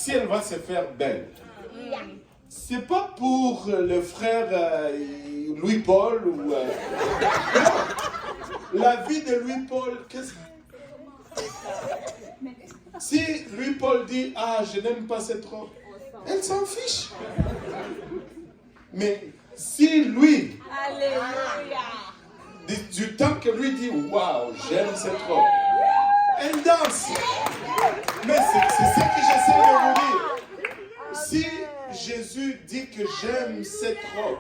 si elle va se faire belle, c'est pas pour le frère Louis-Paul ou... non. La vie de Louis-Paul, qu'est-ce que... Si Louis-Paul dit, ah, je n'aime pas cette robe, elle s'en fiche. Mais si lui, du temps que lui dit, waouh, j'aime cette robe, elle danse. Mais c'est ce que j'essaie de vous dire. Si Jésus dit que j'aime cette robe,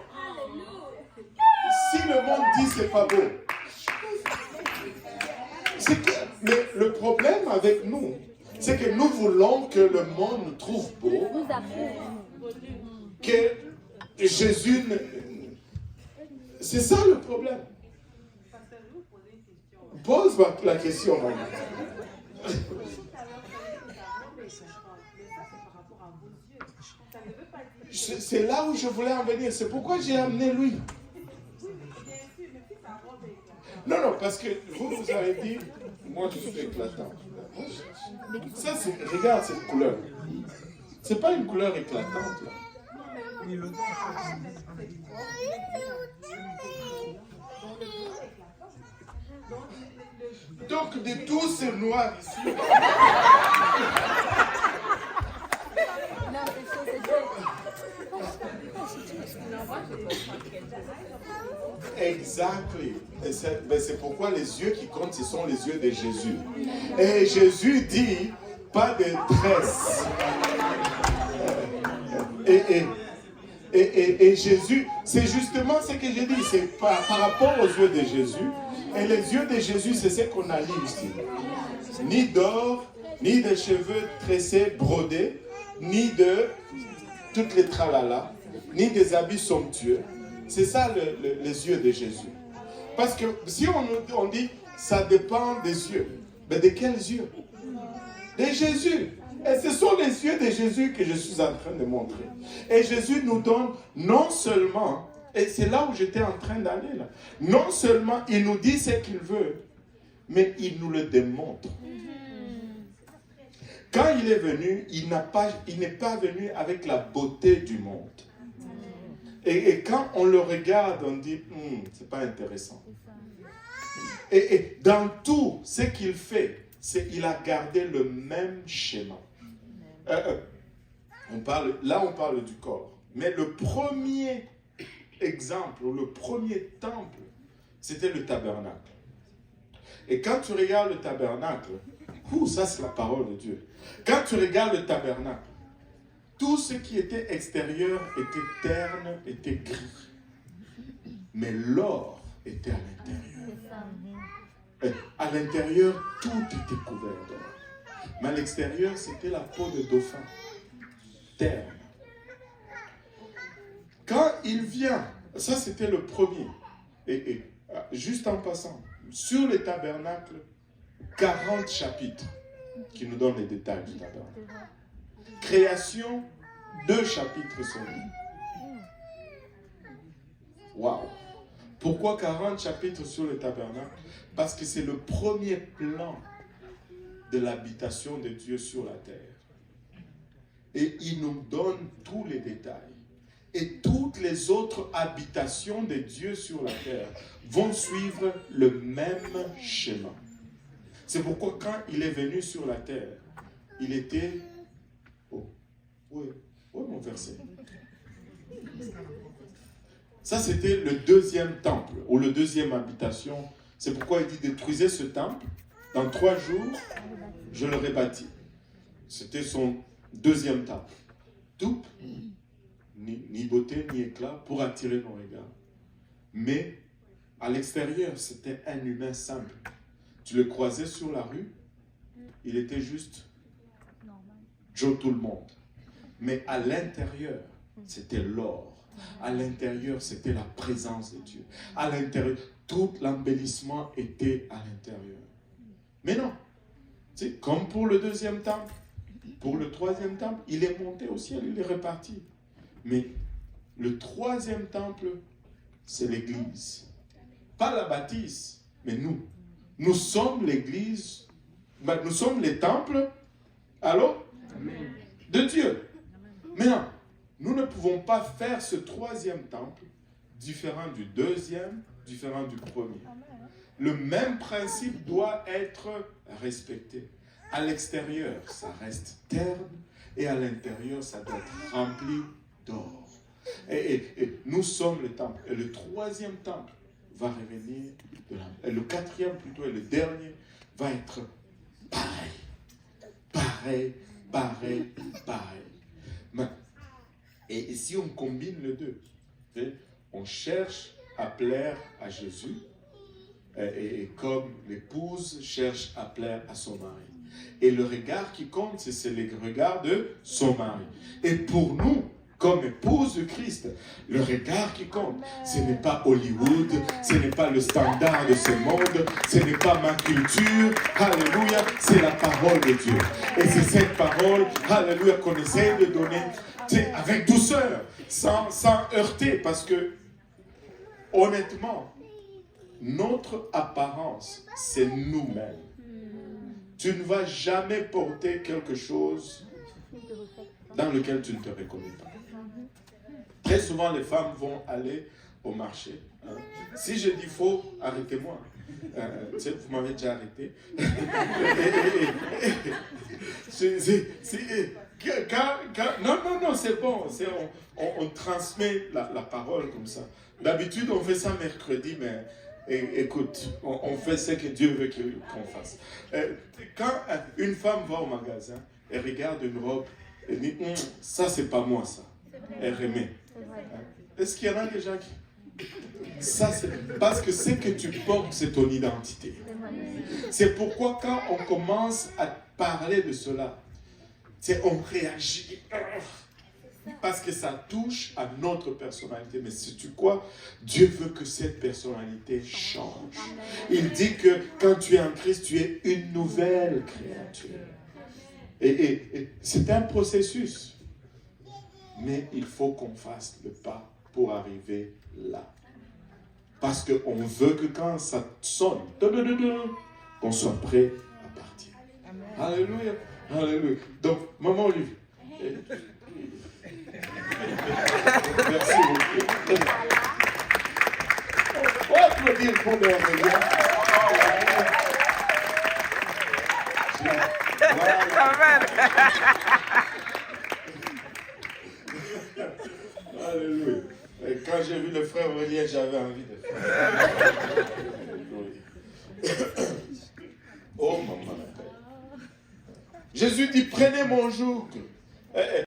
si le monde dit c'est pas beau, mais le problème avec nous, c'est que nous voulons que le monde nous trouve beau, que Jésus ne... C'est ça le problème. Pose la question, maman. C'est là où je voulais en venir. C'est pourquoi j'ai amené lui. Non, parce que vous avez dit, moi je suis éclatant. Ça, regarde cette couleur. C'est pas une couleur éclatante, là. Donc, de tous ces noirs ici... Exactly. C'est pourquoi les yeux qui comptent, ce sont les yeux de Jésus. Et Jésus dit, pas de tresse. Et Jésus, c'est justement ce que j'ai dit, c'est par rapport aux yeux de Jésus. Et les yeux de Jésus, c'est ce qu'on a lu ici. Ni d'or, ni de cheveux tressés, brodés, ni de toutes les tralala, ni des habits somptueux. C'est ça les yeux de Jésus. Parce que si on dit, ça dépend des yeux. Mais de quels yeux? De Jésus. Et ce sont les yeux de Jésus que je suis en train de montrer. Et Jésus nous donne non seulement, et c'est là où j'étais en train d'aller là, non seulement il nous dit ce qu'il veut, mais il nous le démontre. Quand il est venu, il n'est pas venu avec la beauté du monde. Et quand on le regarde, on dit, c'est pas intéressant. Et dans tout ce qu'il fait, il a gardé le même schéma. On parle du corps. Mais le premier exemple, ou le premier temple, c'était le tabernacle. Et quand tu regardes le tabernacle, ça c'est la parole de Dieu. Quand tu regardes le tabernacle, tout ce qui était extérieur était terne, était gris. Mais l'or était à l'intérieur. À l'intérieur, tout était couvert d'or. Mais à l'extérieur, c'était la peau de dauphin. Terne. Quand il vient, ça c'était le premier. Et juste en passant, sur le tabernacle, 40 chapitres qui nous donnent les détails du tabernacle. Création, 2 chapitres seulement. Waouh! Pourquoi 40 chapitres sur le tabernacle? Parce que c'est le premier plan de l'habitation de Dieu sur la terre. Et il nous donne tous les détails. Et toutes les autres habitations de Dieu sur la terre vont suivre le même schéma. C'est pourquoi quand il est venu sur la terre, il était... Où est mon verset? Ça, c'était le deuxième temple, ou le deuxième habitation. C'est pourquoi il dit, détruisez ce temple. Dans 3 jours, je le rebâtis. C'était son deuxième temple. Tout, ni beauté, ni éclat, pour attirer nos regards. Mais, à l'extérieur, c'était un humain simple. Tu le croisais sur la rue, il était juste Joe tout le monde. Mais à l'intérieur, c'était l'or. À l'intérieur, c'était la présence de Dieu. À l'intérieur, tout l'embellissement était à l'intérieur. Mais non, c'est comme pour le deuxième temple, pour le troisième temple, il est monté au ciel, il est reparti. Mais le troisième temple, c'est l'église. Pas la bâtisse, mais nous. Nous sommes l'église, nous sommes les temples, allô? De Dieu. Maintenant, nous ne pouvons pas faire ce troisième temple différent du deuxième, différent du premier. Le même principe doit être respecté. À l'extérieur, ça reste terne, et à l'intérieur, ça doit être rempli d'or. Et nous sommes le temple. Et le troisième temple va revenir de là. Et le quatrième plutôt, et le dernier, va être pareil. Pareil, pareil, pareil. Et si on combine les deux, on cherche à plaire à Jésus, et comme l'épouse cherche à plaire à son mari. Et le regard qui compte, c'est le regard de son mari. Et pour nous, comme épouse de Christ, le regard qui compte, ce n'est pas Hollywood, ce n'est pas le standard de ce monde, ce n'est pas ma culture, alléluia, c'est la parole de Dieu. Et c'est cette parole, alléluia, qu'on essaie de donner avec douceur, sans heurter, parce que, honnêtement, notre apparence, c'est nous-mêmes. Tu ne vas jamais porter quelque chose dans lequel tu ne te reconnais pas. Très souvent, les femmes vont aller au marché. Si je dis faux, arrêtez-moi. Vous m'avez déjà arrêté. Non, c'est bon. On transmet la parole comme ça. D'habitude, on fait ça mercredi, mais écoute, on fait ce que Dieu veut qu'on fasse. Quand une femme va au magasin, elle regarde une robe, elle dit, ça, c'est pas moi, ça. Elle remet. Est-ce qu'il y en a des gens qui... Ça, c'est parce que ce que tu portes, c'est ton identité. C'est pourquoi quand on commence à parler de cela, on réagit. Parce que ça touche à notre personnalité. Mais sais-tu quoi? Dieu veut que cette personnalité change. Il dit que quand tu es en Christ, tu es une nouvelle créature. Et c'est un processus. Mais il faut qu'on fasse le pas pour arriver là. Parce qu'on veut que quand ça sonne, qu'on soit prêt à partir. Alléluia. Alléluia. Donc, maman Olivier. Merci beaucoup. On va applaudir pour leur regard. Amen. Alléluia. Et quand j'ai vu le frère Aurélien, j'avais envie de faire. Oh maman. Jésus dit, prenez mon joug.